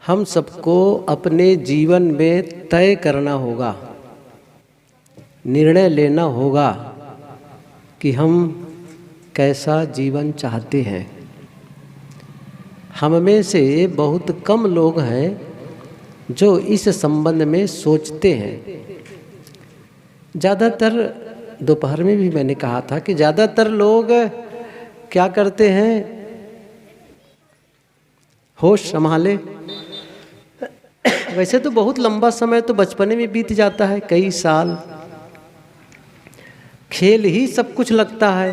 हम सबको अपने जीवन में तय करना होगा, निर्णय लेना होगा कि हम कैसा जीवन चाहते हैं। हम में से बहुत कम लोग हैं जो इस संबंध में सोचते हैं। ज़्यादातर, दोपहर में भी मैंने कहा था कि ज़्यादातर लोग क्या करते हैं, होश संभाले। वैसे तो बहुत लंबा समय तो बचपने में बीत जाता है, कई साल। खेल ही सब कुछ लगता है,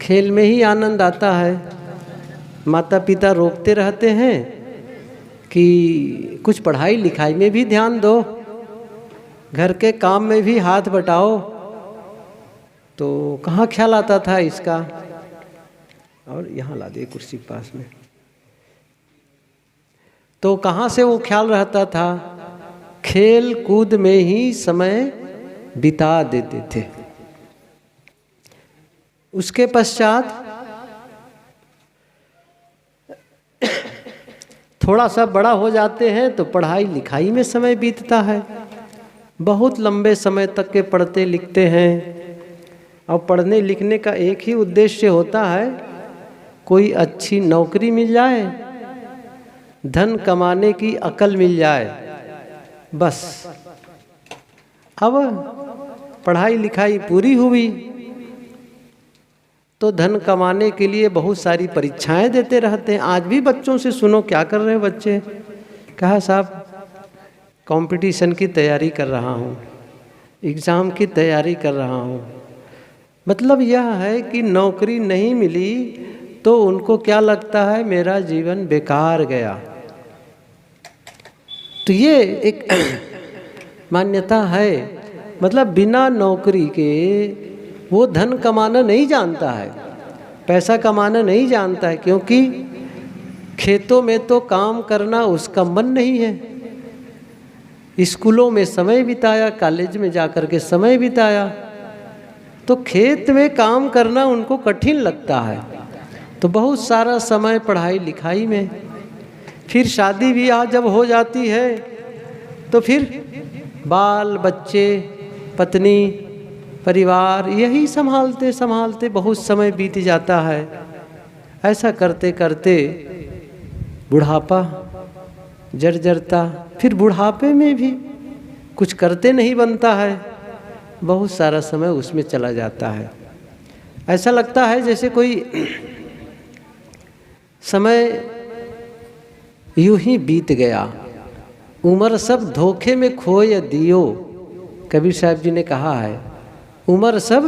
खेल में ही आनंद आता है। माता पिता रोकते रहते हैं कि कुछ पढ़ाई लिखाई में भी ध्यान दो, घर के काम में भी हाथ बटाओ, तो कहाँ ख्याल आता था इसका। और यहाँ ला दे कुर्सी पास में, तो कहाँ से वो ख्याल रहता था। खेल कूद में ही समय बिता देते थे। उसके पश्चात थोड़ा सा बड़ा हो जाते हैं तो पढ़ाई लिखाई में समय बीतता है। बहुत लंबे समय तक के पढ़ते लिखते हैं। और पढ़ने लिखने का एक ही उद्देश्य होता है, कोई अच्छी नौकरी मिल जाए, धन कमाने की अकल मिल जाए, बस। अब पढ़ाई लिखाई पूरी हुई तो धन कमाने के लिए बहुत सारी परीक्षाएं देते रहते हैं। आज भी बच्चों से सुनो, क्या कर रहे हैं बच्चे? कहा साहब कंपटीशन की तैयारी कर रहा हूँ, एग्ज़ाम की तैयारी कर रहा हूँ। मतलब यह है कि नौकरी नहीं मिली तो उनको क्या लगता है, मेरा जीवन बेकार गया। तो ये एक मान्यता है। मतलब बिना नौकरी के वो धन कमाना नहीं जानता है, पैसा कमाना नहीं जानता है, क्योंकि खेतों में तो काम करना उसका मन नहीं है। स्कूलों में समय बिताया, कॉलेज में जाकर के समय बिताया, तो खेत में काम करना उनको कठिन लगता है। तो बहुत सारा समय पढ़ाई लिखाई में। फिर शादी ब्याह जब हो जाती है तो फिर बाल बच्चे, पत्नी, परिवार, यही संभालते संभालते बहुत समय बीत जाता है। ऐसा करते करते बुढ़ापा जर्जरता, फिर बुढ़ापे में भी कुछ करते नहीं बनता है, बहुत सारा समय उसमें चला जाता है। ऐसा लगता है जैसे कोई समय यूं ही बीत गया, उम्र सब धोखे में खोए दियो। कबीर साहब जी ने कहा है, उम्र सब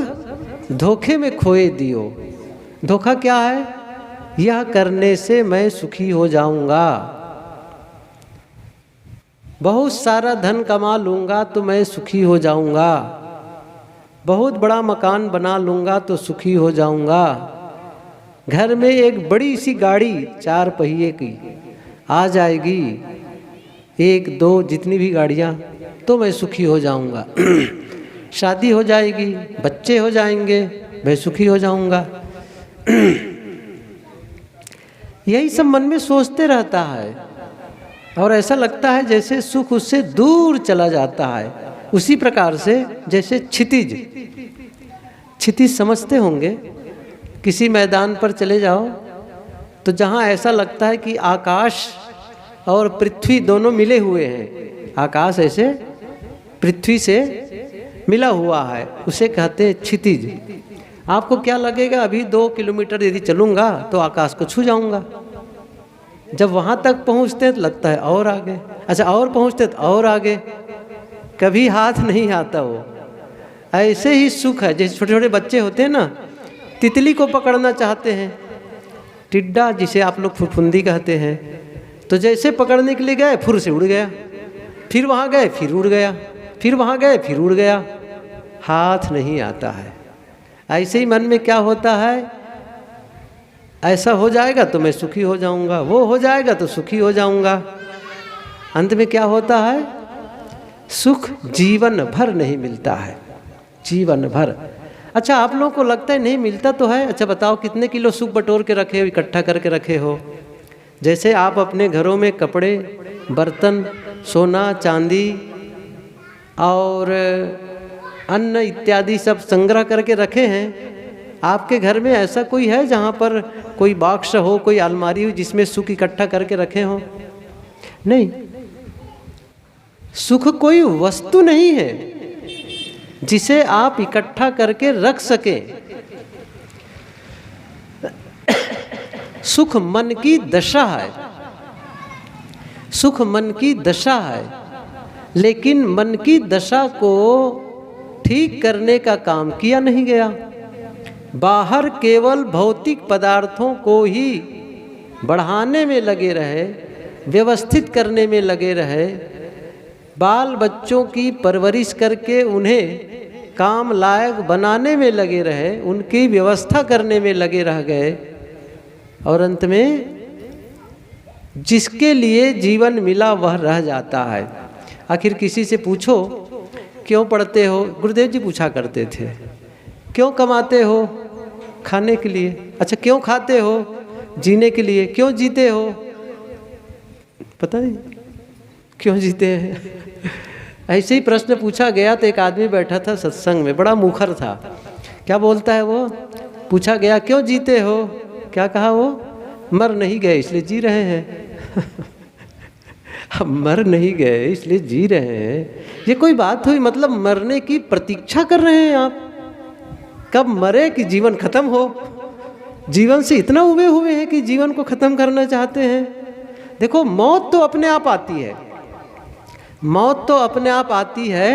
धोखे में खोए दियो। धोखा क्या है? यह करने से मैं सुखी हो जाऊंगा, बहुत सारा धन कमा लूंगा तो मैं सुखी हो जाऊंगा, बहुत बड़ा मकान बना लूंगा तो सुखी हो जाऊंगा, घर में एक बड़ी सी गाड़ी 4 पहिए की आ जाएगी, 1 2 जितनी भी गाड़ियां, तो मैं सुखी हो जाऊंगा। शादी हो जाएगी, बच्चे हो जाएंगे, मैं सुखी हो जाऊंगा। यही सब मन में सोचते रहता है और ऐसा लगता है जैसे सुख उससे दूर चला जाता है। उसी प्रकार से जैसे क्षितिज, क्षितिज समझते होंगे, किसी मैदान पर चले जाओ तो जहाँ ऐसा लगता है कि आकाश और पृथ्वी दोनों मिले हुए हैं, आकाश ऐसे पृथ्वी से मिला हुआ है, उसे कहते हैं क्षितिज। आपको क्या लगेगा, अभी 2 किलोमीटर यदि चलूँगा तो आकाश को छू जाऊँगा। जब वहाँ तक पहुँचते तो लगता है और आगे, अच्छा और पहुँचते तो और आगे, कभी हाथ नहीं आता वो। ऐसे ही सुख है। जैसे छोटे छोटे बच्चे होते हैं ना, तितली को पकड़ना चाहते हैं, टिड्डा जिसे आप लोग फुफुंदी कहते हैं, तो जैसे पकड़ने के लिए गए फुर से उड़ गया, फिर वहाँ गए फिर उड़ गया, फिर वहाँ गए फिर उड़ गया, हाथ नहीं आता है। ऐसे ही मन में क्या होता है, ऐसा हो जाएगा तो मैं सुखी हो जाऊंगा, वो हो जाएगा तो सुखी हो जाऊंगा। अंत में क्या होता है, सुख जीवन भर नहीं मिलता है, जीवन भर। अच्छा, आप लोगों को लगता है नहीं मिलता तो है। अच्छा बताओ, कितने किलो सुख बटोर के रखे हो, इकट्ठा करके रखे हो? जैसे आप अपने घरों में कपड़े, बर्तन, सोना, चांदी और अन्न इत्यादि सब संग्रह करके रखे हैं, आपके घर में ऐसा कोई है जहाँ पर कोई बॉक्स हो, कोई अलमारी हो जिसमें सुख इकट्ठा करके रखे हों? नहीं। सुख कोई वस्तु नहीं है जिसे आप इकट्ठा करके रख सकें। सुख मन की दशा है, सुख मन की दशा है, लेकिन मन की दशा को ठीक करने का काम किया नहीं गया। बाहर केवल भौतिक पदार्थों को ही बढ़ाने में लगे रहे, व्यवस्थित करने में लगे रहे, बाल बच्चों की परवरिश करके उन्हें काम लायक बनाने में लगे रहे, उनकी व्यवस्था करने में लगे रह गए, और अंत में जिसके लिए जीवन मिला वह रह जाता है। आखिर किसी से पूछो क्यों पढ़ते हो, गुरुदेव जी पूछा करते थे। क्यों कमाते हो? खाने के लिए। अच्छा, क्यों खाते हो? जीने के लिए। क्यों जीते हो? पता नहीं क्यों जीते हैं। ऐसे ही प्रश्न पूछा गया तो एक आदमी बैठा था सत्संग में, बड़ा मुखर था। क्या बोलता है वो? पूछा गया क्यों जीते हो? क्या कहा वो? मर नहीं गए इसलिए जी रहे हैं। अब मर नहीं गए इसलिए जी रहे हैं, ये कोई बात हुई? मतलब मरने की प्रतीक्षा कर रहे हैं आप? कब मरे कि जीवन खत्म हो? जीवन से इतना उबे हुए हैं कि जीवन को खत्म करना चाहते हैं। देखो, मौत तो अपने आप आती है, मौत तो अपने आप आती है,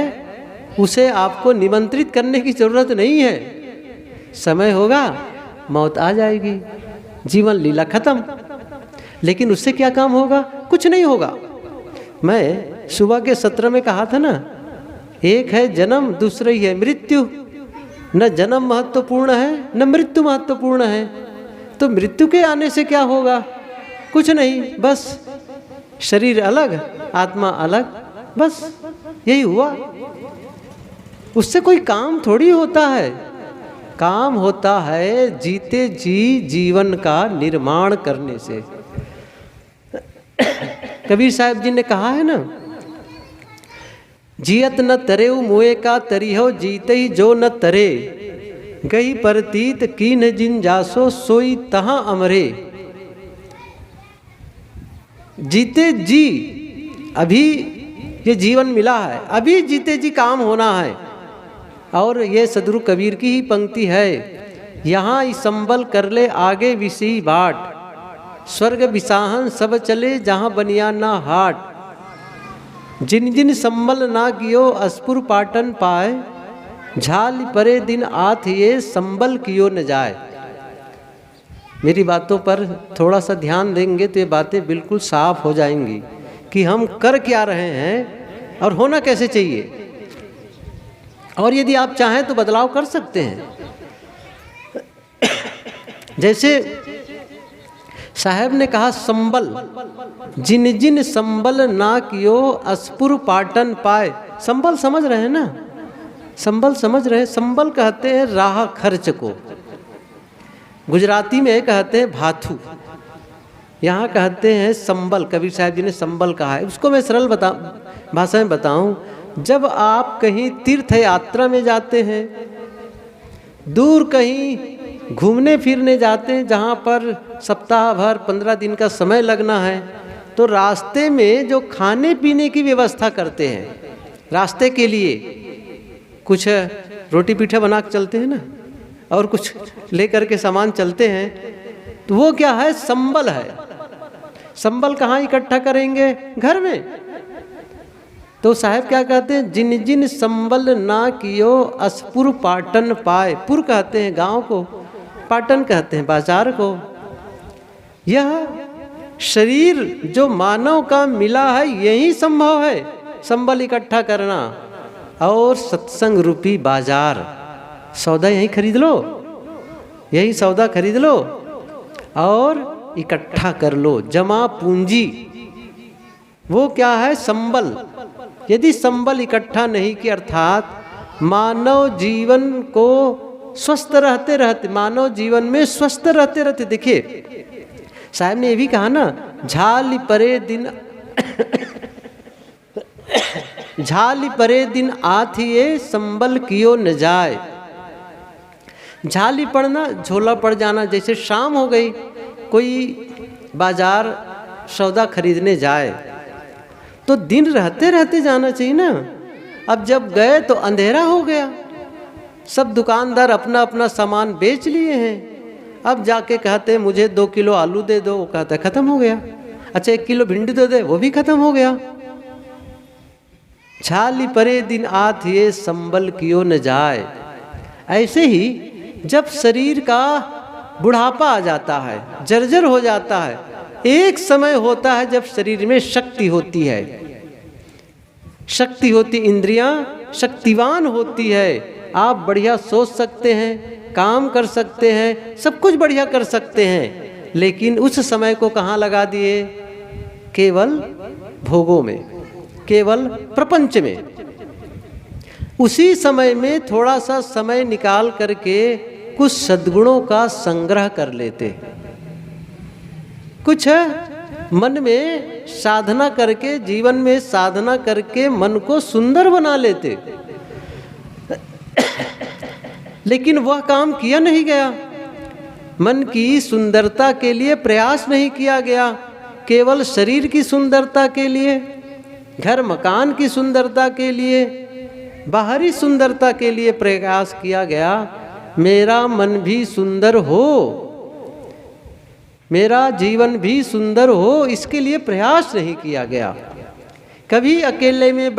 उसे आपको निमंत्रित करने की जरूरत नहीं है। समय होगा मौत आ जाएगी, जीवन लीला खत्म। लेकिन उससे क्या काम होगा? कुछ नहीं होगा। मैं सुबह के सत्र में कहा था ना, एक है जन्म, दूसरी है मृत्यु। न जन्म महत्वपूर्ण है न मृत्यु महत्वपूर्ण है। तो मृत्यु के आने से क्या होगा? कुछ नहीं, बस शरीर अलग, आत्मा अलग, बस यही हुआ। उससे कोई काम थोड़ी होता है। काम होता है जीते जी जीवन का निर्माण करने से। कबीर साहब जी ने कहा है ना, जियत न तरेउ मुए का तरिहो, जीते ही जो न तरे, गई परतीत कीन जिन जासो सोई तहां अमरे। जीते जी, अभी ये जीवन मिला है, अभी जीते जी काम होना है। और ये सदगुरु कबीर की ही पंक्ति है, यहाँ ही संबल कर ले आगे विसी बाट, स्वर्ग बिसाहन सब चले जहाँ बनिया ना हाट। जिन जिन संबल ना कियो अस्पुर पाटन पाए, झाल परे दिन आथ ये संबल कियो न जाए। मेरी बातों पर थोड़ा सा ध्यान देंगे तो ये बातें बिल्कुल साफ हो जाएंगी कि हम कर क्या रहे हैं और होना कैसे चाहिए। और यदि आप चाहें तो बदलाव कर सकते हैं। जैसे साहब ने कहा संबल, जिन जिन संबल ना कियो अस्पुर पाटन पाए। संबल समझ रहे हैं ना? संबल समझ रहे हैं? संबल कहते हैं राह खर्च को, गुजराती में कहते हैं भाथू, यहाँ कहते हैं संबल। कबीर साहब जी ने संबल कहा है। उसको मैं सरल भाषा में बताऊं, जब आप कहीं तीर्थ यात्रा में जाते हैं, दूर कहीं घूमने फिरने जाते हैं जहाँ पर सप्ताह भर 15 दिन का समय लगना है, तो रास्ते में जो खाने पीने की व्यवस्था करते हैं, रास्ते के लिए कुछ रोटी पीठा बना के चलते हैं ना, और कुछ लेकर के सामान चलते हैं, तो वो क्या है? संबल है। संबल कहाँ इकट्ठा करेंगे? घर में। तो साहब क्या कहते हैं? जिन जिन संबल ना कियो अस्पुर पाटन पाए। पुर कहते हैं गांव को, पाटन कहते हैं बाजार को। यह शरीर जो मानव का मिला है, यही संभव है संबल इकट्ठा करना। और सत्संग रूपी बाजार, सौदा यही खरीद लो, यही सौदा खरीद लो और इकट्ठा कर लो। जमा पूंजी, वो क्या है? संबल। यदि संबल इकट्ठा नहीं किया, अर्थात मानव जीवन को स्वस्थ रहते रहते, मानव जीवन में स्वस्थ रहते रहते, देखिए साहब ने ये भी कहा ना, झाली परे दिन झाली परे दिन आथिए संबल कियो न जाए। झाली पड़ना, झोला पड़ जाना। जैसे शाम हो गई, कोई बाजार सौदा खरीदने जाए तो दिन रहते रहते जाना चाहिए ना। अब जब गए तो अंधेरा हो गया, सब दुकानदार अपना अपना सामान बेच लिए हैं। अब जाके कहते हैं मुझे 2 किलो आलू दे दो, वो कहता है ख़त्म हो गया। अच्छा 1 किलो भिंडी दे दे, वो भी ख़त्म हो गया। झाली परे दिन आत ये संबल कियो न जाए। ऐसे ही जब शरीर का बुढ़ापा आ जाता है, जर्जर हो जाता है, एक समय होता है जब शरीर में शक्ति होती है, शक्ति होती, इंद्रियां शक्तिवान होती है। आप बढ़िया सोच सकते हैं, काम कर सकते हैं, सब कुछ बढ़िया कर सकते हैं, लेकिन उस समय को कहाँ लगा दिए? केवल भोगों में, केवल प्रपंच में। उसी समय में थोड़ा सा समय निकाल करके कुछ सद्गुणों का संग्रह कर लेते, कुछ मन में साधना करके, जीवन में साधना करके मन को सुंदर बना लेते। लेकिन वह काम किया नहीं गया। मन की सुंदरता के लिए प्रयास नहीं किया गया, केवल शरीर की सुंदरता के लिए, घर मकान की सुंदरता के लिए, बाहरी सुंदरता के लिए प्रयास किया गया। मेरा मन भी सुंदर हो, मेरा जीवन भी सुंदर हो, इसके लिए प्रयास नहीं किया गया। कभी अकेले में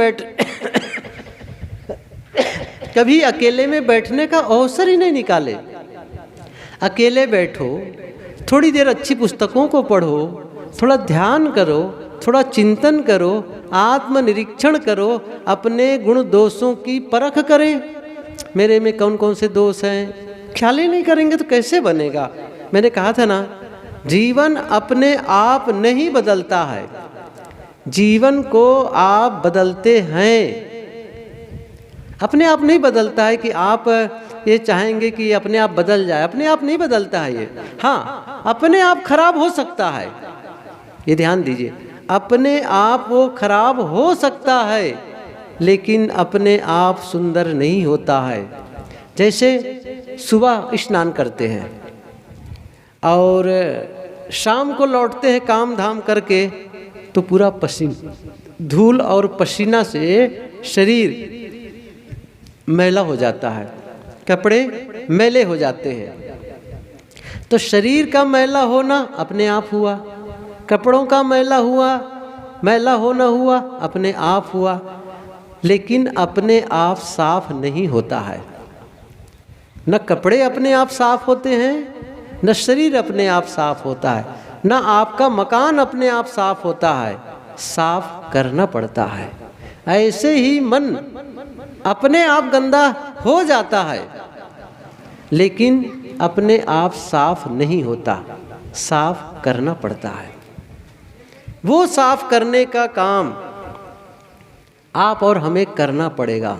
कभी अकेले में बैठने का अवसर ही नहीं निकाले। अकेले बैठो, थोड़ी देर अच्छी पुस्तकों को पढ़ो, थोड़ा ध्यान करो, थोड़ा चिंतन करो, आत्मनिरीक्षण करो, अपने गुण दोषों की परख करें। मेरे में कौन कौन से दोष हैं, ख्याल ही नहीं करेंगे तो कैसे बनेगा? मैंने कहा था ना, जीवन अपने आप नहीं बदलता है, जीवन को आप बदलते हैं। अपने आप नहीं बदलता है कि आप ये चाहेंगे कि अपने आप बदल जाए, अपने आप नहीं बदलता है ये। हाँ, अपने आप खराब हो सकता है, ये ध्यान दीजिए, अपने आप वो खराब हो सकता है, लेकिन अपने आप सुंदर नहीं होता है। जैसे सुबह स्नान करते हैं और शाम को लौटते हैं काम धाम करके, तो पूरा पसीना, धूल और पसीना से शरीर मैला हो जाता है, कपड़े मैले हो जाते हैं। तो शरीर का मैला होना अपने आप हुआ, कपड़ों का मैला होना हुआ अपने आप हुआ, लेकिन अपने आप साफ नहीं होता है। न कपड़े अपने आप साफ होते हैं, न शरीर अपने आप साफ होता है, न आपका मकान अपने आप साफ होता है, साफ करना पड़ता है। ऐसे ही मन अपने आप गंदा हो जाता है, लेकिन अपने आप साफ नहीं होता, साफ करना पड़ता है। वो साफ करने का काम आप और हमें करना पड़ेगा।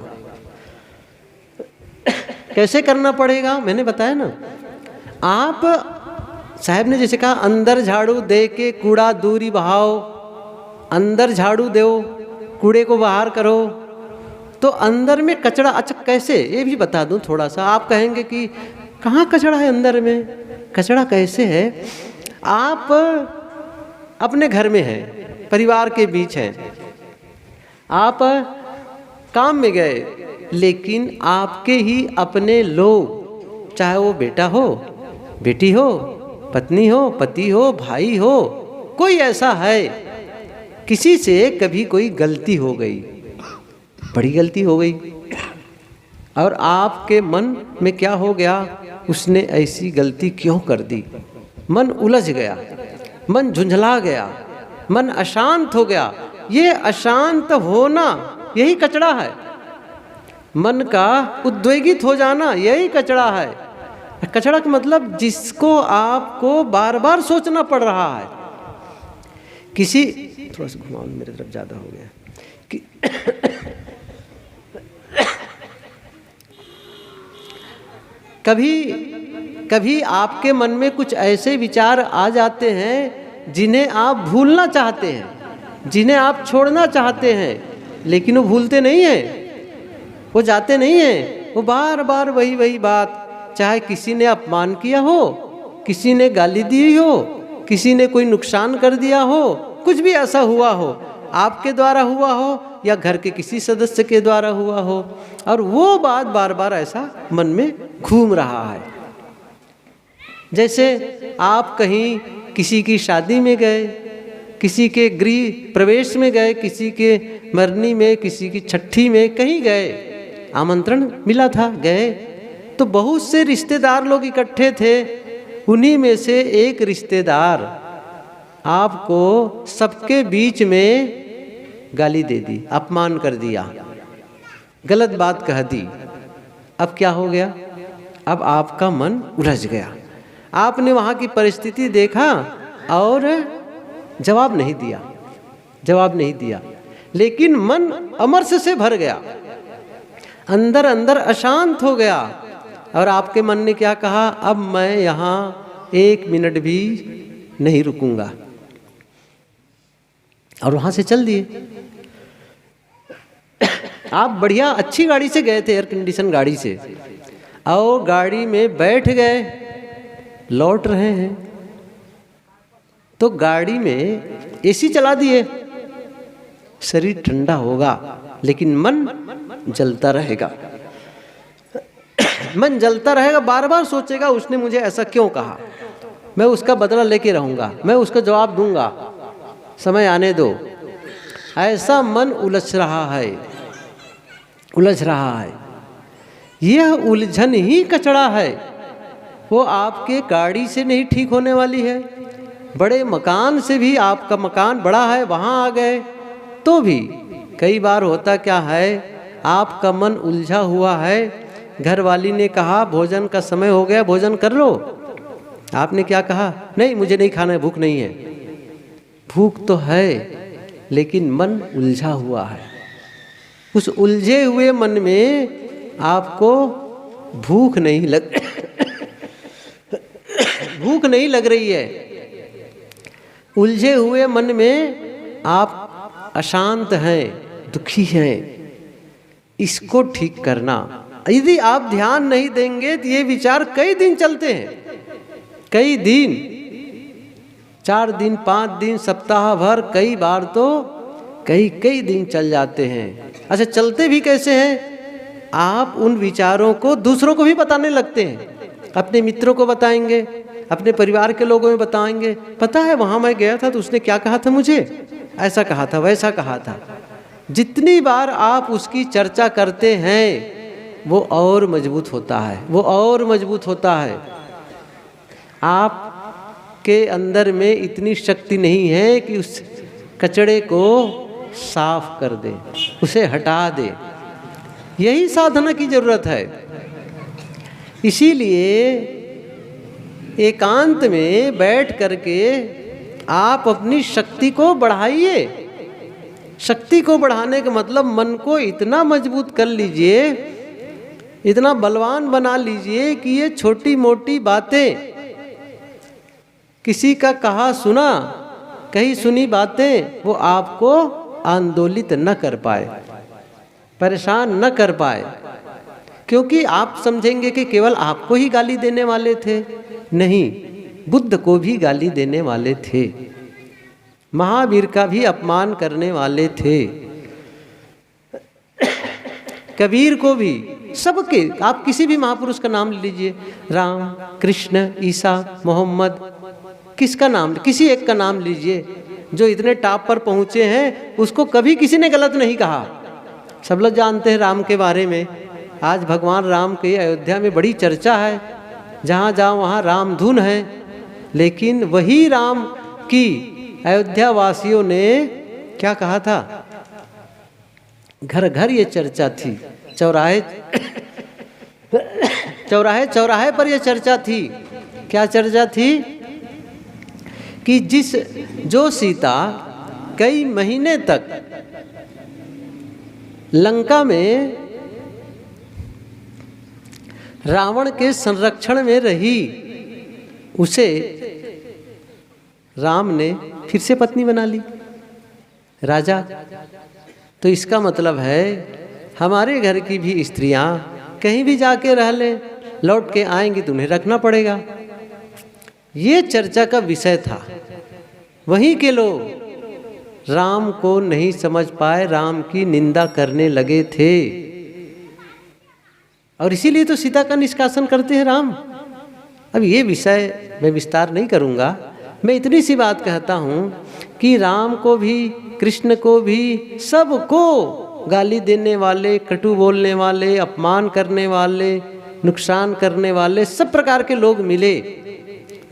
कैसे करना पड़ेगा? मैंने बताया ना, आप साहब ने जैसे कहा, अंदर झाड़ू दे के कूड़ा दूरी बहाओ, अंदर झाड़ू दो, कूड़े को बाहर करो। तो अंदर में कचरा, अच्छा कैसे, ये भी बता दूं थोड़ा सा। आप कहेंगे कि कहाँ कचरा है अंदर में? कचरा कैसे है? आप अपने घर में हैं, परिवार के बीच हैं, आप काम में गए, लेकिन आपके ही अपने लोग, चाहे वो बेटा हो, बेटी हो, पत्नी हो, पति हो, भाई हो, कोई ऐसा है, किसी से कभी कोई गलती हो गई, बड़ी गलती हो गई, और आपके मन में क्या हो गया, उसने ऐसी गलती क्यों कर दी? मन उलझ गया, मन झुंझला गया, मन अशांत हो गया। ये अशांत होना यही कचरा है, मन का उद्वेगित हो जाना यही कचरा है। कचरा का मतलब जिसको आपको बार बार सोचना पड़ रहा है। किसी, थोड़ा सा घुमाओ, मेरे तरफ ज़्यादा हो गया कि कभी कभी आपके मन में कुछ ऐसे विचार आ जाते हैं जिन्हें आप भूलना चाहते हैं, जिन्हें आप छोड़ना चाहते हैं, लेकिन वो भूलते नहीं हैं, वो जाते नहीं हैं, वो बार बार वही बात, चाहे किसी ने अपमान किया हो, किसी ने गाली दी हो, किसी ने कोई नुकसान कर दिया हो, कुछ भी ऐसा हुआ हो, आपके द्वारा हुआ हो या घर के किसी सदस्य के द्वारा हुआ हो, और वो बात बार बार ऐसा मन में घूम रहा है। जैसे आप कहीं किसी की शादी में गए, किसी के गृह प्रवेश में गए, किसी के मरनी में, किसी की छठी में, कहीं गए, आमंत्रण मिला था, गए, तो बहुत से रिश्तेदार लोग इकट्ठे थे। उन्हीं में से एक रिश्तेदार आपको सबके बीच में गाली दे दी, अपमान कर दिया, गलत बात कह दी। अब क्या हो गया? अब आपका मन उलझ गया। आपने वहाँ की परिस्थिति देखा और जवाब नहीं दिया, लेकिन मन अमर्ष से भर गया, अंदर अंदर अशांत हो गया, और आपके मन ने क्या कहा? अब मैं यहाँ 1 मिनट भी नहीं रुकूंगा, और वहाँ से चल दिए। आप बढ़िया अच्छी गाड़ी से गए थे, एयर कंडीशन गाड़ी से, और गाड़ी में बैठ गए, लौट रहे हैं तो गाड़ी में एसी चला दिए, शरीर ठंडा होगा लेकिन मन जलता रहेगा। मन जलता रहेगा, बार बार सोचेगा उसने मुझे ऐसा क्यों कहा, मैं उसका बदला लेके रहूंगा, मैं उसका जवाब दूंगा, समय आने दो। ऐसा मन उलझ रहा है। यह उलझन ही कचड़ा है, वो आपके गाड़ी से नहीं ठीक होने वाली है। बड़े मकान से भी, आपका मकान बड़ा है, वहाँ आ गए तो भी कई बार होता क्या है, आपका मन उलझा हुआ है। घर वाली ने कहा भोजन का समय हो गया, भोजन कर लो, आपने क्या कहा? नहीं, मुझे नहीं खाना है, भूख नहीं है। भूख तो है लेकिन मन उलझा हुआ है। उस उलझे हुए मन में आपको भूख नहीं लग रही है। उलझे हुए मन में आप अशांत हैं, दुखी हैं। इसको ठीक करना, यदि आप ध्यान नहीं देंगे तो ये विचार कई दिन चलते हैं, कई दिन, 4 दिन, 5 दिन, सप्ताह भर, कई बार तो कई दिन चल जाते हैं। अच्छा, चलते भी कैसे हैं? आप उन विचारों को दूसरों को भी बताने लगते हैं, अपने मित्रों को बताएंगे, अपने परिवार के लोगों में बताएंगे, पता है वहाँ मैं गया था तो उसने क्या कहा था मुझे, ऐसा कहा था, वैसा कहा था। जितनी बार आप उसकी चर्चा करते हैं वो और मजबूत होता है, आपके अंदर में इतनी शक्ति नहीं है कि उस कचड़े को साफ कर दे, उसे हटा दे। यही साधना की जरूरत है। इसीलिए एकांत में बैठ करके आप अपनी शक्ति को बढ़ाइए। शक्ति को बढ़ाने का मतलब मन को इतना मजबूत कर लीजिए, इतना बलवान बना लीजिए कि ये छोटी मोटी बातें, किसी का कहा सुना, कहीं सुनी बातें, वो आपको आंदोलित न कर पाए, परेशान न कर पाए, क्योंकि आप समझेंगे कि केवल आपको ही गाली देने वाले थे। नहीं, बुद्ध को भी गाली देने वाले थे, महावीर का भी अपमान करने वाले थे, कबीर को भी, सबके। आप किसी भी महापुरुष का नाम लीजिए, राम, कृष्ण, ईसा, मोहम्मद, किसका नाम, किसी एक का नाम लीजिए जो इतने टॉप पर पहुँचे हैं, उसको कभी किसी ने गलत नहीं कहा। सब लोग जानते हैं राम के बारे में। आज भगवान राम की अयोध्या में बड़ी चर्चा है, जहाँ जाओ वहाँ राम धुन है, लेकिन वही राम की अयोध्या वासियों ने क्या कहा था? घर घर ये चर्चा थी, चौराहे पर ये चर्चा थी। क्या चर्चा थी? कि जो सीता कई महीने तक लंका में रावण के संरक्षण में रही, उसे राम ने फिर से पत्नी बना ली राजा। तो इसका मतलब है हमारे घर की भी स्त्रियां कहीं भी जाके रह लें, लौट के आएंगी तो उन्हें रखना पड़ेगा। ये चर्चा का विषय था। वहीं के लोग राम को नहीं समझ पाए, राम की निंदा करने लगे थे, और इसीलिए तो सीता का निष्कासन करते हैं राम। अब ये विषय मैं विस्तार नहीं करूँगा, मैं इतनी सी बात कहता हूँ कि राम को भी, कृष्ण को भी, सबको गाली देने वाले, कटु बोलने वाले, अपमान करने वाले, नुकसान करने वाले सब प्रकार के लोग मिले,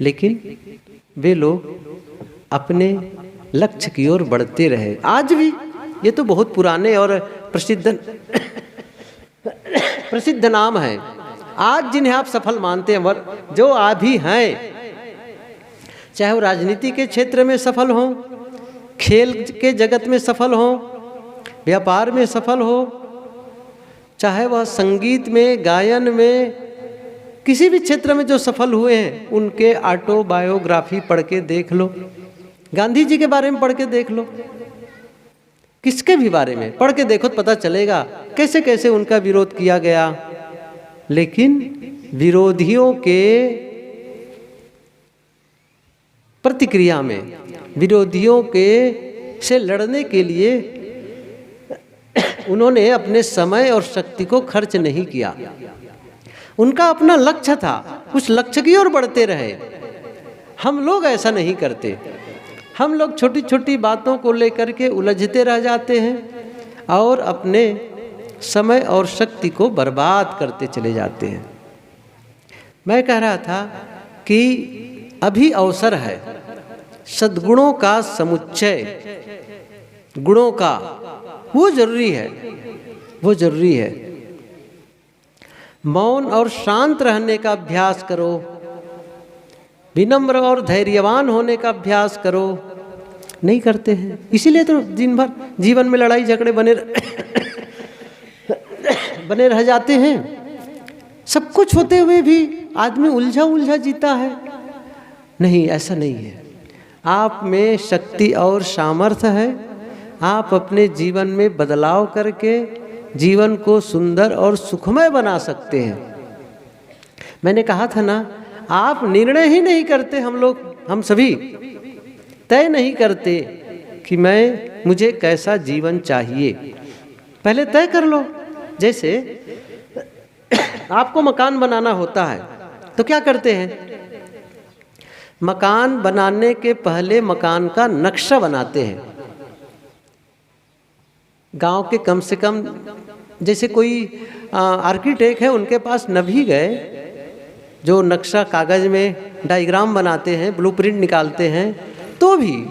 लेकिन वे लोग अपने लक्ष्य की ओर बढ़ते रहे। आज भी ये तो बहुत पुराने और प्रसिद्ध नाम है। आज जिन्हें आप सफल मानते हैं, जो अभी हैं, चाहे वो राजनीति के क्षेत्र में सफल हों, खेल के जगत में सफल हों, व्यापार में सफल हो, चाहे वह संगीत में, गायन में, किसी भी क्षेत्र में जो सफल हुए हैं, उनके ऑटोबायोग्राफी पढ़ के देख लो, गांधी जी के बारे में पढ़ के देख लो, किसके भी बारे में पढ़ के देखो तो पता चलेगा कैसे कैसे उनका विरोध किया गया। लेकिन विरोधियों के प्रतिक्रिया में, विरोधियों के से लड़ने के लिए उन्होंने अपने समय और शक्ति को खर्च नहीं किया। उनका अपना लक्ष्य था, उस लक्ष्य की ओर बढ़ते रहे। हम लोग ऐसा नहीं करते। हम लोग छोटी छोटी बातों को लेकर के उलझते रह जाते हैं और अपने समय और शक्ति को बर्बाद करते चले जाते हैं। मैं कह रहा था कि अभी अवसर है सद्गुणों का समुच्चय, गुणों का, वो जरूरी है, वो जरूरी है। मौन और शांत रहने का अभ्यास करो, विनम्र और धैर्यवान होने का अभ्यास करो। नहीं करते हैं, इसीलिए तो दिन भर जीवन में लड़ाई झगड़े बने रह जाते हैं। सब कुछ होते हुए भी आदमी उलझा उलझा जीता है। नहीं, ऐसा नहीं है। आप में शक्ति और सामर्थ्य है। आप अपने जीवन में बदलाव करके जीवन को सुंदर और सुखमय बना सकते हैं। मैंने कहा था ना, आप निर्णय ही नहीं करते। हम सभी तय नहीं करते कि मुझे कैसा जीवन चाहिए। पहले तय कर लो। जैसे आपको मकान बनाना होता है तो क्या करते हैं? मकान बनाने के पहले मकान का नक्शा बनाते हैं। गांव के कम से कम, जैसे कोई आर्किटेक्ट है, उनके पास न भी गए, जो नक्शा कागज़ में डायग्राम बनाते हैं, ब्लूप्रिंट निकालते हैं, तो भी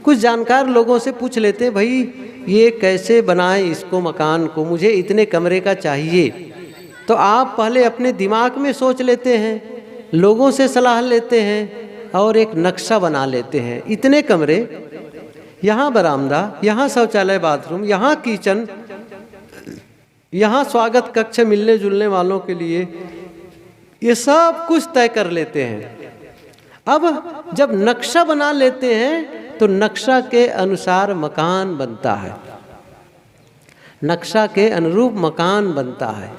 कुछ जानकार लोगों से पूछ लेते हैं, भाई ये कैसे बनाएं इसको, मकान को, मुझे इतने कमरे का चाहिए। तो आप पहले अपने दिमाग में सोच लेते हैं, लोगों से सलाह लेते हैं और एक नक्शा बना लेते हैं। इतने कमरे, यहाँ बरामदा, यहाँ शौचालय बाथरूम, यहाँ किचन, यहाँ स्वागत कक्ष मिलने जुलने वालों के लिए, ये सब कुछ तय कर लेते हैं। अब जब नक्शा बना लेते हैं तो नक्शा के अनुसार मकान बनता है, नक्शा के अनुरूप मकान बनता है।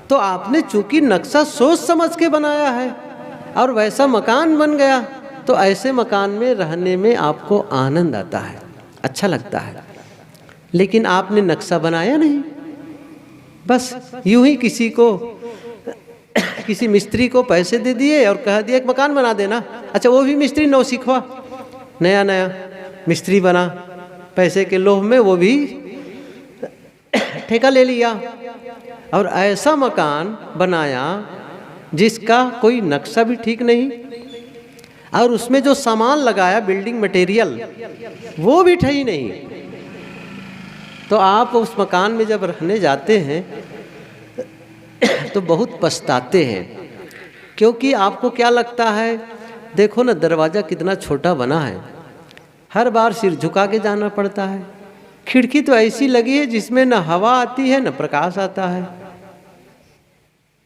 तो आपने चूंकि नक्शा सोच समझ के बनाया है और वैसा मकान बन गया, तो ऐसे मकान में रहने में आपको आनंद आता है, अच्छा लगता है। लेकिन आपने नक्शा बनाया नहीं, बस यूं ही किसी मिस्त्री को पैसे दे दिए और कह दिया एक मकान बना देना। अच्छा, वो भी मिस्त्री नौ सीखवा, नया मिस्त्री बना, पैसे के लोभ में वो भी ठेका ले लिया और ऐसा मकान बनाया जिसका कोई नक्शा भी ठीक नहीं, और उसमें जो सामान लगाया, बिल्डिंग मटेरियल, वो भी ठीक नहीं। तो आप उस मकान में जब रहने जाते हैं तो बहुत पछताते हैं, क्योंकि आपको क्या लगता है, देखो ना दरवाज़ा कितना छोटा बना है, हर बार सिर झुका के जाना पड़ता है। खिड़की तो ऐसी लगी है जिसमें न हवा आती है न प्रकाश आता है।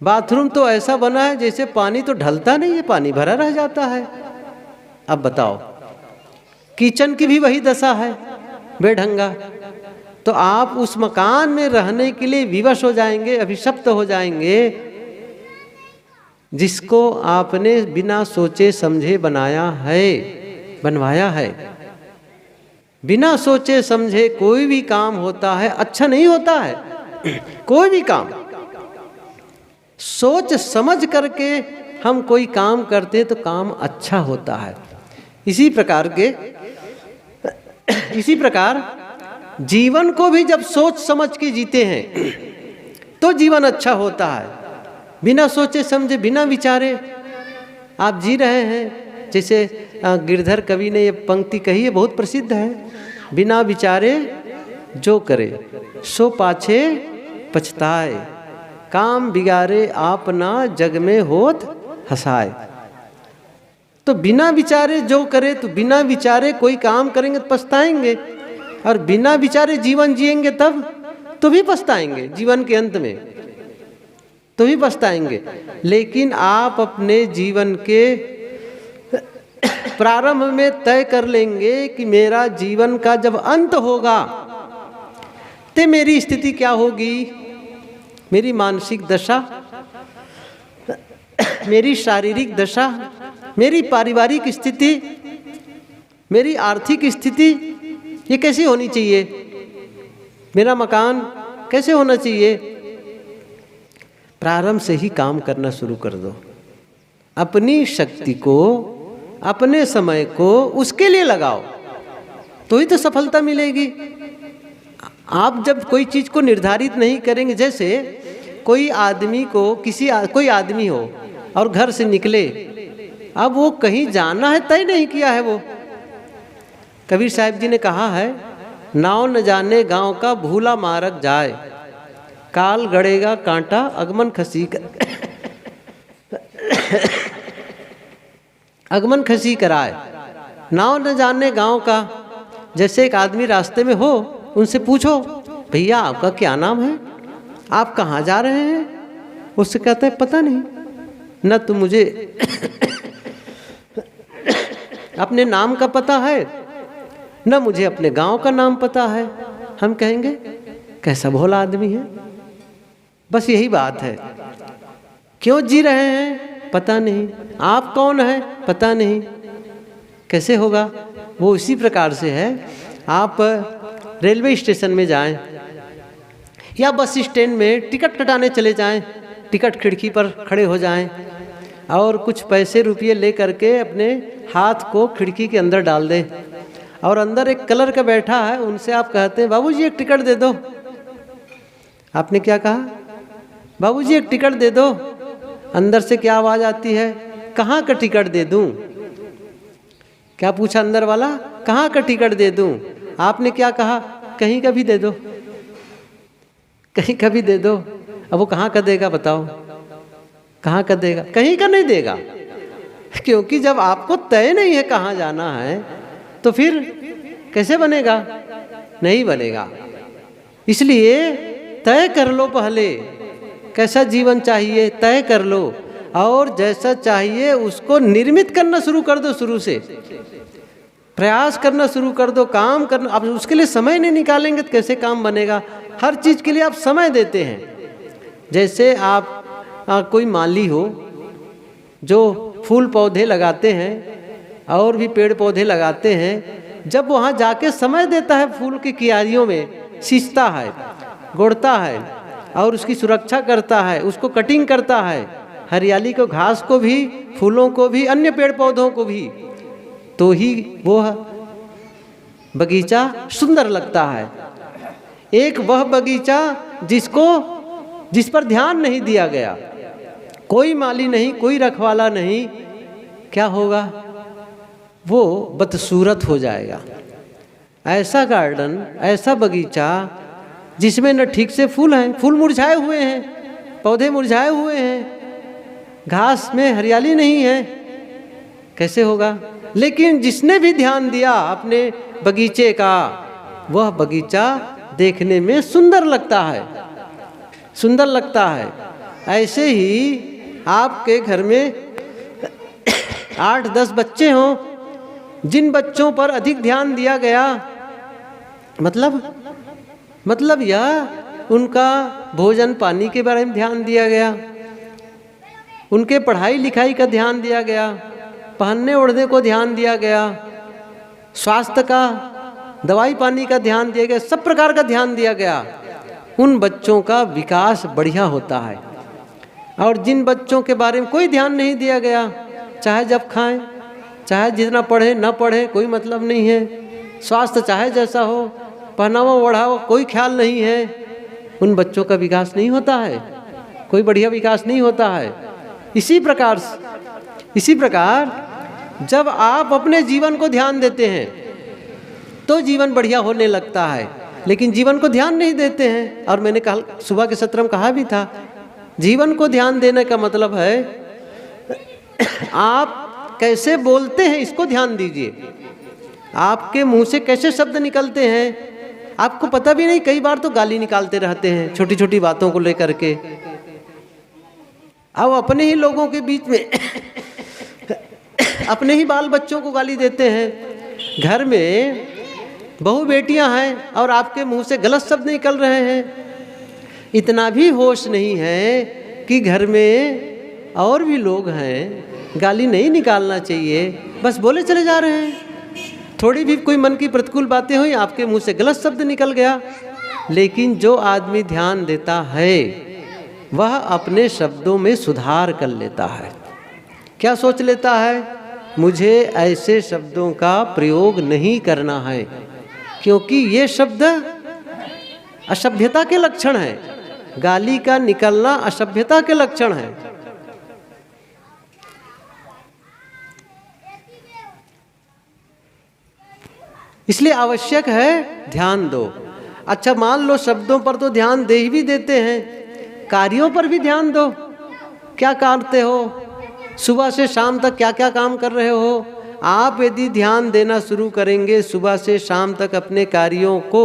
बाथरूम तो ऐसा बना है जैसे पानी तो ढलता नहीं है, पानी भरा रह जाता है। अब बताओ, किचन की भी वही दशा है, बेढंगा। तो आप उस मकान में रहने के लिए विवश हो जाएंगे, अभिशप्त हो जाएंगे, जिसको आपने बिना सोचे समझे बनवाया है। बिना सोचे समझे कोई भी काम होता है अच्छा नहीं होता है। कोई भी काम सोच समझ करके हम कोई काम करते हैं तो काम अच्छा होता है। इसी प्रकार जीवन को भी जब सोच समझ के जीते हैं तो जीवन अच्छा होता है। बिना सोचे समझे, बिना विचारे आप जी रहे हैं। जैसे गिरधर कवि ने ये पंक्ति कही है, बहुत प्रसिद्ध है। बिना विचारे जो करे सो पाछे पछताए, काम बिगाड़े आपना जग में होत हंसाए। तो बिना विचारे जो करे, तो बिना विचारे कोई काम करेंगे तो पछताएंगे, और बिना विचारे जीवन जिएंगे तब तो भी पछताएंगे, जीवन के अंत में तो भी पछताएंगे। लेकिन आप अपने जीवन के प्रारंभ में तय कर लेंगे कि मेरा जीवन का जब अंत होगा तो मेरी स्थिति क्या होगी, मेरी मानसिक दशा, मेरी शारीरिक दशा, मेरी पारिवारिक स्थिति, मेरी आर्थिक स्थिति ये कैसी होनी चाहिए, मेरा मकान कैसे होना चाहिए। प्रारंभ से ही काम करना शुरू कर दो। अपनी शक्ति को, अपने समय को उसके लिए लगाओ, तो ही तो सफलता मिलेगी। आप जब कोई चीज़ को निर्धारित नहीं करेंगे, जैसे कोई आदमी को कोई आदमी हो और घर से निकले, अब वो कहीं जाना है तय नहीं किया है। वो कबीर साहब जी ने कहा है, नाव न जाने गांव का भूला मार्ग जाए, काल गड़ेगा कांटा अगमन खसी कराए। नाव न जाने गांव का, जैसे एक आदमी रास्ते में हो, उनसे पूछो भैया आपका क्या नाम है, आप कहाँ जा रहे हैं। उससे कहता है पता नहीं, न तो मुझे अपने नाम का पता है, न मुझे अपने गांव का नाम पता है। हम कहेंगे कैसा भोला आदमी है। बस यही बात है, क्यों जी रहे हैं पता नहीं, आप कौन है पता नहीं, कैसे होगा। वो इसी प्रकार से है। आप रेलवे स्टेशन में जाएं या बस स्टैंड में टिकट कटाने चले जाएं, टिकट खिड़की पर खड़े हो जाएं और कुछ पैसे रुपये ले करके अपने हाथ को खिड़की के अंदर डाल दें, और अंदर एक कलर का बैठा है, उनसे आप कहते हैं बाबूजी एक टिकट दे दो। आपने क्या कहा, बाबूजी एक टिकट दे दो। अंदर से क्या आवाज़ आती है, कहाँ का टिकट दे दूँ। क्या पूछा अंदर वाला, कहाँ का टिकट दे दूँ। आपने क्या कहा, कहीं का भी दे दो, कहीं का भी दे दो। अब वो कहाँ का देगा बताओ, कहाँ का देगा, कहीं का नहीं देगा। क्योंकि जब आपको तय नहीं है कहाँ जाना है तो फिर कैसे बनेगा, नहीं बनेगा। इसलिए तय कर लो, पहले कैसा जीवन चाहिए तय कर लो, और जैसा चाहिए उसको निर्मित करना शुरू कर दो। शुरू से प्रयास करना शुरू कर दो, काम करना। अब उसके लिए समय नहीं निकालेंगे तो कैसे काम बनेगा। हर चीज़ के लिए आप समय देते हैं। जैसे आप कोई माली हो जो फूल पौधे लगाते हैं और भी पेड़ पौधे लगाते हैं, जब वहाँ जाके समय देता है, फूल की क्यारियों में सींचता है, गोड़ता है और उसकी सुरक्षा करता है, उसको कटिंग करता है, हरियाली को, घास को भी, फूलों को भी, अन्य पेड़ पौधों को भी, तो ही वो बगीचा सुंदर लगता है। एक वह बगीचा जिस पर ध्यान नहीं दिया गया, कोई माली नहीं, कोई रखवाला नहीं, क्या होगा, वो बदसूरत हो जाएगा। ऐसा गार्डन, ऐसा बगीचा जिसमें न ठीक से फूल हैं, फूल मुरझाए हुए हैं, पौधे मुरझाए हुए हैं, घास में हरियाली नहीं है, कैसे होगा। लेकिन जिसने भी ध्यान दिया अपने बगीचे का, वह बगीचा देखने में सुंदर लगता है, सुंदर लगता है। ऐसे ही आपके घर में 8-10 बच्चे हों जिन बच्चों पर अधिक ध्यान दिया गया, मतलब यह उनका भोजन पानी के बारे में ध्यान दिया गया, उनके पढ़ाई लिखाई का ध्यान दिया गया, पहनने ओढ़ने को ध्यान दिया गया, स्वास्थ्य का, दवाई पानी का ध्यान दिया गया, सब प्रकार का ध्यान दिया गया, उन बच्चों का विकास बढ़िया होता है। और जिन बच्चों के बारे में कोई ध्यान नहीं दिया गया, चाहे जब खाएं, चाहे जितना पढ़े न पढ़े कोई मतलब नहीं है, स्वास्थ्य चाहे जैसा हो, पहनावा ओढ़ावा कोई ख्याल नहीं है, उन बच्चों का विकास नहीं होता है, कोई बढ़िया विकास नहीं होता है। इसी प्रकार जब आप अपने जीवन को ध्यान देते हैं तो जीवन बढ़िया होने लगता है, लेकिन जीवन को ध्यान नहीं देते हैं। और मैंने कल सुबह के सत्र में कहा भी था, जीवन को ध्यान देने का मतलब है आप कैसे बोलते हैं इसको ध्यान दीजिए, आपके मुंह से कैसे शब्द निकलते हैं। आपको पता भी नहीं, कई बार तो गाली निकालते रहते हैं छोटी छोटी बातों को लेकर के, अब अपने ही लोगों के बीच में अपने ही बाल बच्चों को गाली देते हैं। घर में बहू बेटियां हैं और आपके मुंह से गलत शब्द निकल रहे हैं। इतना भी होश नहीं है कि घर में और भी लोग हैं, गाली नहीं निकालना चाहिए, बस बोले चले जा रहे हैं। थोड़ी भी कोई मन की प्रतिकूल बातें हुई, आपके मुंह से गलत शब्द निकल गया। लेकिन जो आदमी ध्यान देता है वह अपने शब्दों में सुधार कर लेता है। क्या सोच लेता है, मुझे ऐसे शब्दों का प्रयोग नहीं करना है, क्योंकि ये शब्द असभ्यता के लक्षण है। गाली का निकलना असभ्यता के लक्षण है। इसलिए आवश्यक है ध्यान दो। अच्छा, मान लो शब्दों पर तो ध्यान दे ही भी देते हैं, कार्यों पर भी ध्यान दो। क्या करते हो, सुबह से शाम तक क्या क्या काम कर रहे हो। आप यदि ध्यान देना शुरू करेंगे सुबह से शाम तक अपने कार्यों को,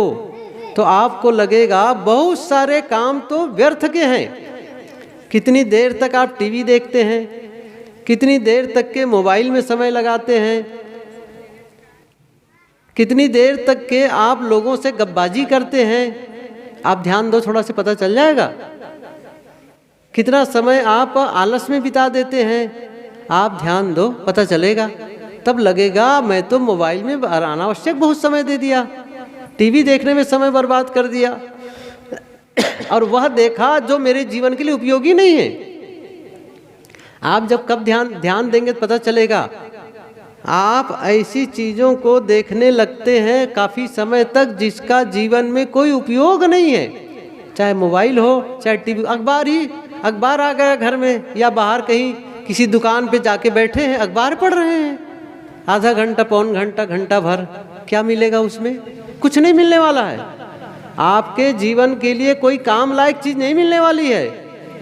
तो आपको लगेगा बहुत सारे काम तो व्यर्थ के हैं। कितनी देर तक आप टीवी देखते हैं, कितनी देर तक के मोबाइल में समय लगाते हैं, कितनी देर तक के आप लोगों से गप्पबाजी करते हैं। आप ध्यान दो, थोड़ा से पता चल जाएगा। कितना समय आप आलस में बिता देते हैं, आप ध्यान दो, पता चलेगा। तब लगेगा मैं तो मोबाइल में अनावश्यक बहुत समय दे दिया, टीवी देखने में समय बर्बाद कर दिया, और वह देखा जो मेरे जीवन के लिए उपयोगी नहीं है। आप जब कब ध्यान देंगे तो पता चलेगा। आप ऐसी चीज़ों को देखने लगते हैं काफ़ी समय तक जिसका जीवन में कोई उपयोग नहीं है, चाहे मोबाइल हो चाहे टीवी। अखबार आ गया घर में, या बाहर कहीं किसी दुकान पे जाके बैठे हैं, अखबार पढ़ रहे हैं, आधा घंटा पौन घंटा घंटा भर, क्या मिलेगा उसमें? कुछ नहीं मिलने वाला है। आपके जीवन के लिए कोई काम लायक चीज़ नहीं मिलने वाली है।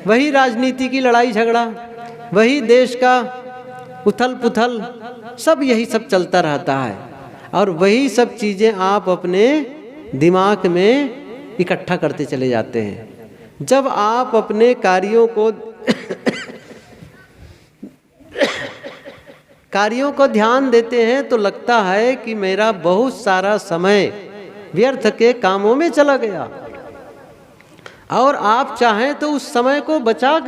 वही राजनीति की लड़ाई झगड़ा, वही देश का उथल पुथल, सब यही सब चलता रहता है। और वही सब चीज़ें आप अपने दिमाग में इकट्ठा करते चले जाते हैं। जब आप अपने कार्यों को ध्यान देते हैं तो लगता है कि मेरा बहुत सारा समय व्यर्थ के कामों में चला गया, और आप चाहें तो उस समय को बचा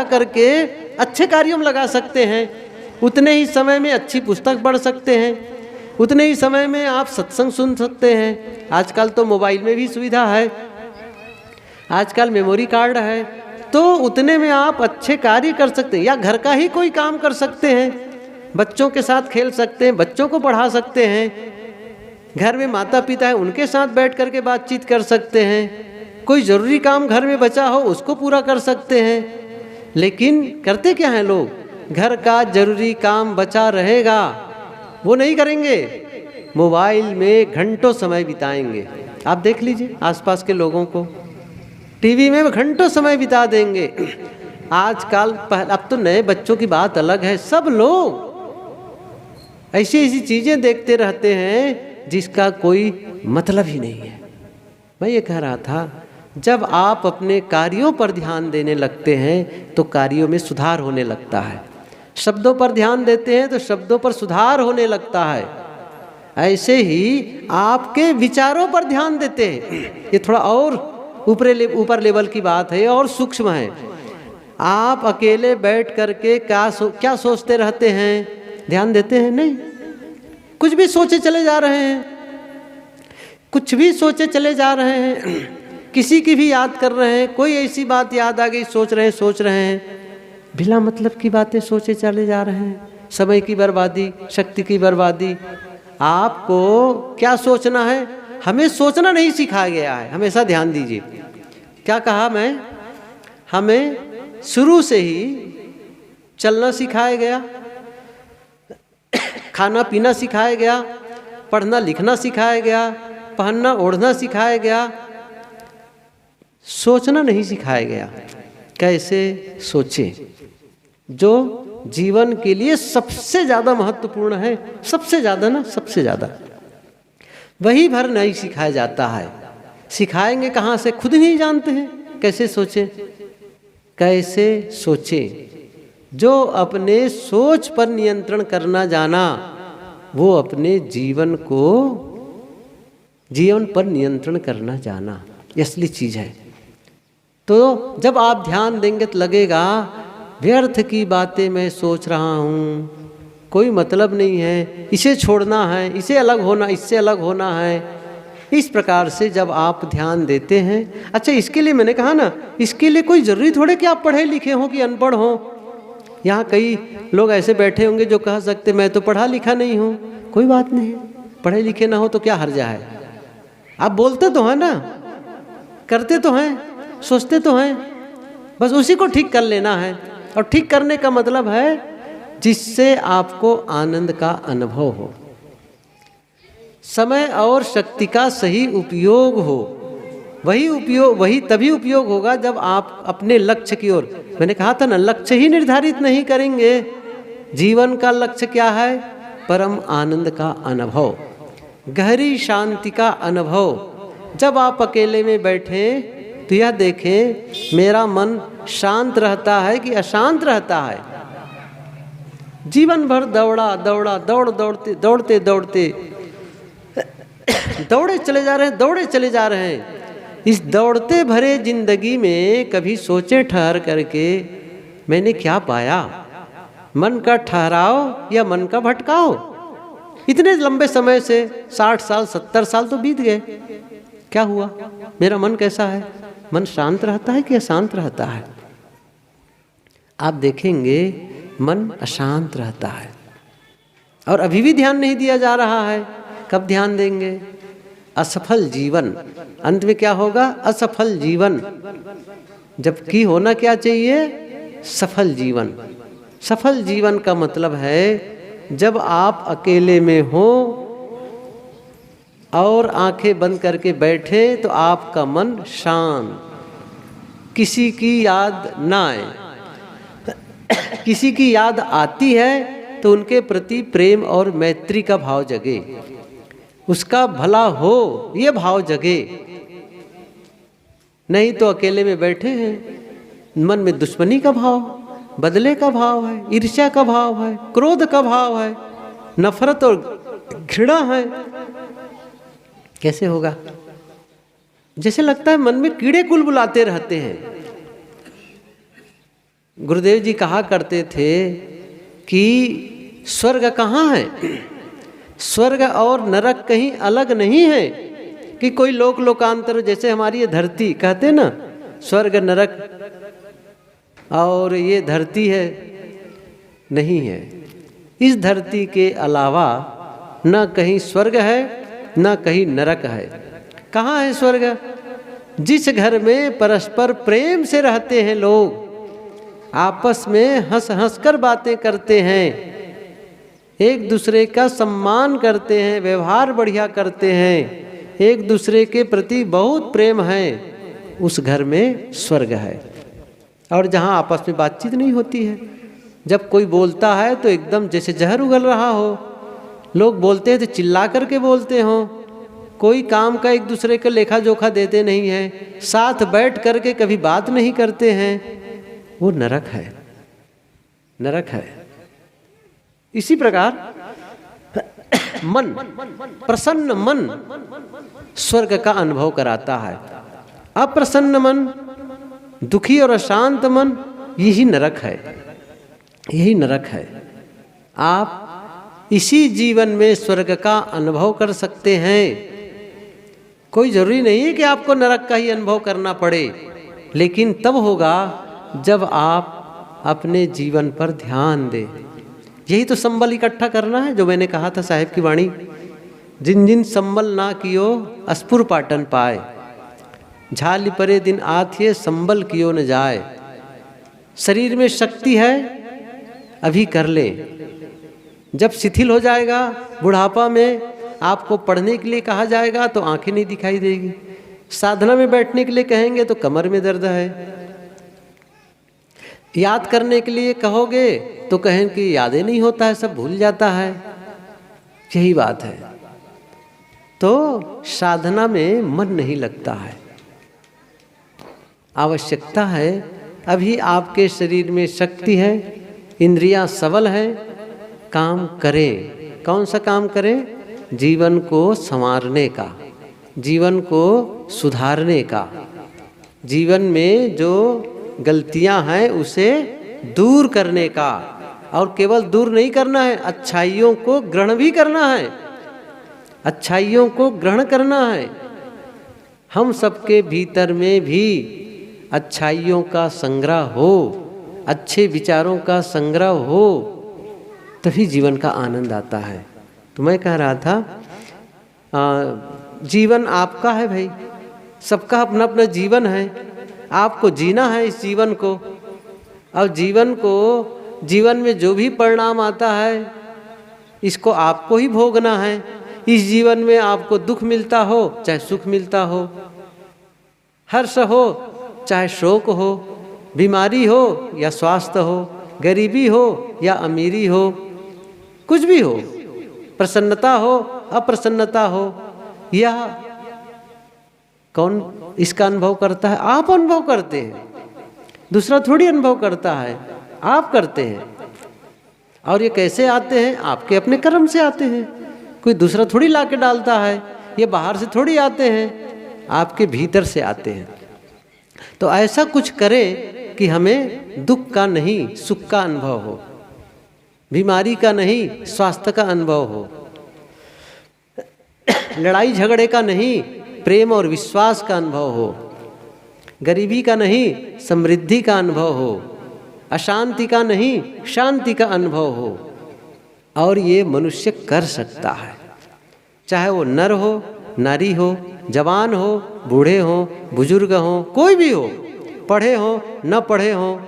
करके अच्छे कार्यों में लगा सकते हैं। उतने ही समय में अच्छी पुस्तक पढ़ सकते हैं, उतने ही समय में आप सत्संग सुन सकते हैं। आजकल तो मोबाइल में भी सुविधा है, आजकल मेमोरी कार्ड है, तो उतने में आप अच्छे कार्य कर सकते हैं। या घर का ही कोई काम कर सकते हैं, बच्चों के साथ खेल सकते हैं, बच्चों को पढ़ा सकते हैं, घर में माता पिता है उनके साथ बैठ कर के बातचीत कर सकते हैं, कोई ज़रूरी काम घर में बचा हो उसको पूरा कर सकते हैं। लेकिन करते क्या हैं लोग, घर का ज़रूरी काम बचा रहेगा वो नहीं करेंगे, मोबाइल में घंटों समय बिताएंगे। आप देख लीजिए आसपास के लोगों को, टीवी में घंटों समय बिता देंगे। आजकल अब तो नए बच्चों की बात अलग है, सब लोग ऐसी ऐसी चीज़ें देखते रहते हैं जिसका कोई मतलब ही नहीं है। मैं ये कह रहा था, जब आप अपने कार्यों पर ध्यान देने लगते हैं तो कार्यों में सुधार होने लगता है। शब्दों पर ध्यान देते हैं तो शब्दों पर सुधार होने लगता है। ऐसे ही आपके विचारों पर ध्यान देते हैं, ये थोड़ा और ऊपर लेवल की बात है और सूक्ष्म है। आप अकेले बैठ करके क्या सोचते रहते हैं? ध्यान देते हैं? नहीं, कुछ भी सोचे चले जा रहे हैं, कुछ भी सोचे चले जा रहे हैं, किसी की भी याद कर रहे हैं, कोई ऐसी बात याद आ गई सोच रहे हैं, बिना मतलब की बातें सोचे चले जा रहे हैं। समय की बर्बादी, शक्ति की बर्बादी। आपको क्या सोचना है? हमें सोचना नहीं सिखाया गया है, हमेशा ध्यान दीजिए। क्या कहा मैं? हमें शुरू से ही चलना सिखाया गया, खाना पीना सिखाया गया, पढ़ना लिखना सिखाया गया, पहनना ओढ़ना सिखाया गया, सोचना नहीं सिखाया गया। कैसे सोचें? जो जीवन के लिए सबसे ज़्यादा महत्वपूर्ण है, सबसे ज़्यादा वही भर नहीं सिखाया जाता है। सिखाएंगे कहाँ से? खुद नहीं जानते हैं कैसे सोचें। कैसे सोचें? जो अपने सोच पर नियंत्रण करना जाना, वो अपने जीवन पर नियंत्रण करना जाना, ये असली चीज़ है। तो जब आप ध्यान देंगे तो लगेगा व्यर्थ की बातें मैं सोच रहा हूँ, कोई मतलब नहीं है, इसे छोड़ना है, इसे अलग होना, इससे अलग होना है। इस प्रकार से जब आप ध्यान देते हैं, अच्छा इसके लिए मैंने कहा ना, इसके लिए कोई ज़रूरी थोड़े कि आप पढ़े लिखे हों कि अनपढ़ हों। यहाँ कई लोग ऐसे बैठे होंगे जो कह सकते मैं तो पढ़ा लिखा नहीं हूँ। कोई बात नहीं, पढ़े लिखे ना हो तो क्या हर्जा है? आप बोलते तो हैं ना, करते तो हैं, सोचते तो हैं, बस उसी को ठीक कर लेना है। और ठीक करने का मतलब है जिससे आपको आनंद का अनुभव हो, समय और शक्ति का सही उपयोग हो। वही तभी उपयोग होगा जब आप अपने लक्ष्य की ओर, मैंने कहा था ना, लक्ष्य ही निर्धारित नहीं करेंगे। जीवन का लक्ष्य क्या है? परम आनंद का अनुभव, गहरी शांति का अनुभव। जब आप अकेले में बैठे तो यह देखें मेरा मन शांत रहता है कि अशांत रहता है। जीवन भर दौड़ते दौड़े चले जा रहे हैं। इस दौड़ते भरे जिंदगी में कभी सोचे ठहर करके मैंने क्या पाया? मन का ठहराव या मन का भटकाव? इतने लंबे समय से 60 साल 70 साल तो बीत गए, क्या हुआ? मेरा मन कैसा है? मन शांत रहता है कि अशांत रहता है? आप देखेंगे मन अशांत रहता है और अभी भी ध्यान नहीं दिया जा रहा है। कब ध्यान देंगे? असफल जीवन, अंत में क्या होगा? असफल जीवन। जबकि होना क्या चाहिए? सफल जीवन। सफल जीवन का मतलब है जब आप अकेले में हो और आंखें बंद करके बैठे तो आपका मन शांत, किसी की याद ना आए। किसी की याद आती है तो उनके प्रति प्रेम और मैत्री का भाव जगे, उसका भला हो ये भाव जगे। नहीं तो अकेले में बैठे हैं, मन में दुश्मनी का भाव, बदले का भाव है, ईर्ष्या का भाव है, क्रोध का भाव है, नफरत और घृणा है। कैसे होगा? जैसे लगता है मन में कीड़े कुलबुलाते रहते हैं। गुरुदेव जी कहा करते थे कि स्वर्ग कहाँ है? स्वर्ग और नरक कहीं अलग नहीं है कि कोई लोकांतर, जैसे हमारी ये धरती कहते ना, स्वर्ग नरक और ये धरती है, नहीं है। इस धरती के अलावा न कहीं स्वर्ग है न कहीं नरक है। कहाँ है स्वर्ग? जिस घर में परस्पर प्रेम से रहते हैं लोग, आपस में हंस हंस कर बातें करते हैं, एक दूसरे का सम्मान करते हैं, व्यवहार बढ़िया करते हैं, एक दूसरे के प्रति बहुत प्रेम है, उस घर में स्वर्ग है। और जहाँ आपस में बातचीत नहीं होती है, जब कोई बोलता है तो एकदम जैसे जहर उगल रहा हो, लोग बोलते हैं तो चिल्ला करके बोलते हो, कोई काम का एक दूसरे का लेखा जोखा देते नहीं हैं, साथ बैठ करके कभी बात नहीं करते हैं, वो नरक है। नरक है। इसी प्रकार मन, प्रसन्न मन स्वर्ग का अनुभव कराता है। अप्रसन्न मन, दुखी और अशांत मन, यही नरक है, यही नरक है। आप इसी जीवन में स्वर्ग का अनुभव कर सकते हैं। कोई जरूरी नहीं है कि आपको नरक का ही अनुभव करना पड़े, लेकिन तब होगा जब आप अपने जीवन पर ध्यान दें। यही तो संबल इकट्ठा करना है, जो मैंने कहा था साहिब की वाणी, जिन जिन संबल ना कियो अस्पुर पाटन पाए, झाली परे दिन आथिए संबल कियो न जाए। शरीर में शक्ति है, अभी कर ले। जब शिथिल हो जाएगा, बुढ़ापा में आपको पढ़ने के लिए कहा जाएगा तो आंखें नहीं दिखाई देगी, साधना में बैठने के लिए कहेंगे तो कमर में दर्द है, याद करने के लिए कहोगे तो कहें कि यादें नहीं होता है, सब भूल जाता है। यही बात है। तो साधना में मन नहीं लगता है। आवश्यकता है, अभी आपके शरीर में शक्ति है, इंद्रियां सबल है, काम करें। कौन सा काम करें? जीवन को संवारने का, जीवन को सुधारने का, जीवन में जो गलतियां हैं उसे दूर करने का। और केवल दूर नहीं करना है, अच्छाइयों को ग्रहण भी करना है, अच्छाइयों को ग्रहण करना है। हम सबके भीतर में भी अच्छाइयों का संग्रह हो, अच्छे विचारों का संग्रह हो, तभी जीवन का आनंद आता है। तो मैं कह रहा था, जीवन आपका है भाई, सबका अपना अपना जीवन है, आपको जीना है इस जीवन को। अब जीवन में जो भी परिणाम आता है इसको आपको ही भोगना है। इस जीवन में आपको दुख मिलता हो चाहे सुख मिलता हो, हर्ष हो चाहे शोक हो, बीमारी हो या स्वास्थ्य हो, गरीबी हो या अमीरी हो, कुछ भी हो, प्रसन्नता हो अप्रसन्नता हो, यह कौन इसका अनुभव करता है? आप अनुभव करते हैं, दूसरा थोड़ी अनुभव करता है, आप करते हैं। और ये कैसे आते हैं? आपके अपने कर्म से आते हैं, कोई दूसरा थोड़ी ला के डालता है, ये बाहर से थोड़ी आते हैं, आपके भीतर से आते हैं। तो ऐसा कुछ करें कि हमें दुख का नहीं सुख का अनुभव हो, बीमारी का नहीं स्वास्थ्य का अनुभव हो, लड़ाई झगड़े का नहीं प्रेम और विश्वास का अनुभव हो, गरीबी का नहीं समृद्धि का अनुभव हो, अशांति का नहीं शांति का अनुभव हो। और ये मनुष्य कर सकता है, चाहे वो नर हो नारी हो, जवान हो बूढ़े हो बुजुर्ग हो, कोई भी हो, पढ़े हो न पढ़े हो,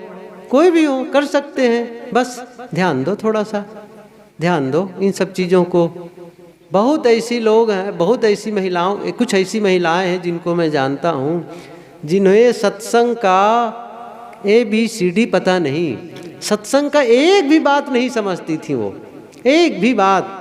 कोई भी हो, कर सकते हैं। बस ध्यान दो, थोड़ा सा ध्यान दो इन सब चीज़ों को। बहुत ऐसी लोग हैं, बहुत ऐसी महिलाओं, कुछ ऐसी महिलाएं हैं जिनको मैं जानता हूँ, जिन्हें सत्संग का ABCD पता नहीं, सत्संग का एक भी बात नहीं समझती थी वो, एक भी बात।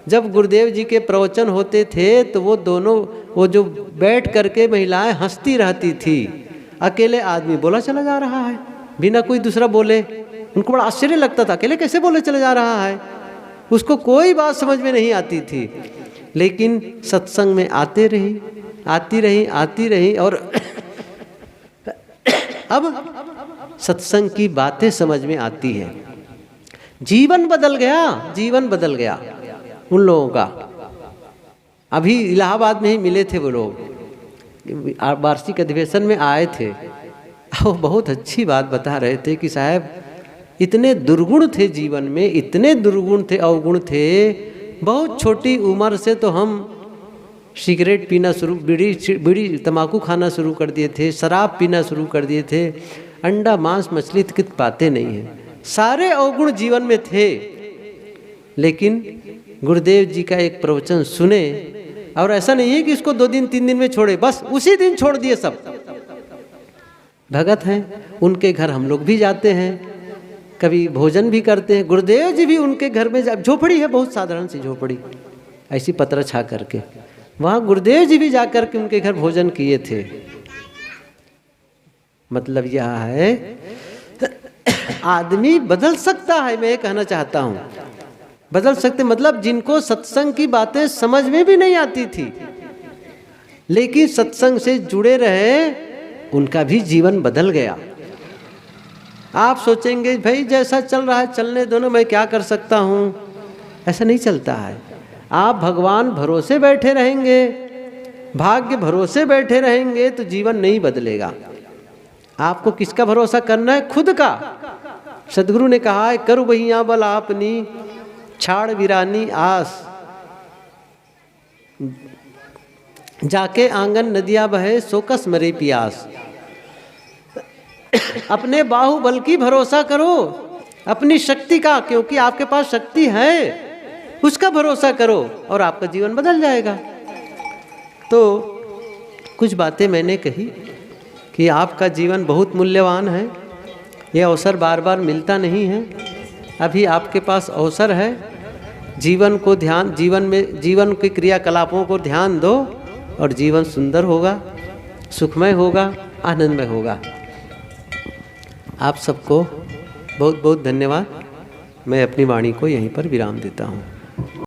जब गुरुदेव जी के प्रवचन होते थे तो वो दोनों, वो जो बैठ करके महिलाएं हंसती रहती थी, अकेले आदमी बोला चला जा रहा है बिना कोई दूसरा बोले। उनको बड़ा आश्चर्य लगता था, अकेले कैसे बोले चला जा रहा है, उसको कोई बात समझ में नहीं आती थी। लेकिन सत्संग में आती रही और अब सत्संग की बातें समझ में आती है। जीवन बदल गया उन लोगों का। अभी इलाहाबाद में ही मिले थे वो लोग, वार्षिक अधिवेशन में आए थे। वो बहुत अच्छी बात बता रहे थे कि साहब इतने दुर्गुण थे जीवन में, इतने दुर्गुण थे, अवगुण थे। बहुत छोटी उम्र से तो हम सिगरेट पीना शुरू, बीड़ी तंबाकू खाना शुरू कर दिए थे, शराब पीना शुरू कर दिए थे, अंडा मांस मछली तक पाते नहीं हैं, सारे अवगुण जीवन में थे। लेकिन गुरुदेव जी का एक प्रवचन सुने, और ऐसा नहीं है कि इसको 2 दिन 3 दिन में छोड़े, बस उसी दिन छोड़ दिए सब। भगत हैं, उनके घर हम लोग भी जाते हैं, कभी भोजन भी करते हैं। गुरुदेव जी भी उनके घर में, झोपड़ी है, बहुत साधारण सी झोपड़ी, ऐसी पत्र छा करके, वहाँ गुरुदेव जी भी जाकर के उनके घर भोजन किए थे। मतलब यह है आदमी बदल सकता है, मैं ये कहना चाहता हूँ। बदल सकते मतलब जिनको सत्संग की बातें समझ में भी नहीं आती थी, लेकिन सत्संग से जुड़े रहे, उनका भी जीवन बदल गया। आप सोचेंगे भाई जैसा चल रहा है चलने दो ना, मैं क्या कर सकता हूँ, ऐसा नहीं चलता है। आप भगवान भरोसे बैठे रहेंगे, भाग्य भरोसे बैठे रहेंगे तो जीवन नहीं बदलेगा। आपको किसका भरोसा करना है? खुद का। सदगुरु ने कहा है, करु बहिया बल आपनी, छाड़ वीरानी आस, जाके आंगन नदिया बहे, सोकस मरे पियास। अपने बाहुबल की भरोसा करो, अपनी शक्ति का, क्योंकि आपके पास शक्ति है, उसका भरोसा करो और आपका जीवन बदल जाएगा। तो कुछ बातें मैंने कही कि आपका जीवन बहुत मूल्यवान है, यह अवसर बार बार मिलता नहीं है। अभी आपके पास अवसर है, जीवन को ध्यान, जीवन के क्रियाकलापों को ध्यान दो और जीवन सुंदर होगा, सुखमय होगा, आनंदमय होगा। आप सबको बहुत बहुत धन्यवाद। मैं अपनी वाणी को यहीं पर विराम देता हूँ।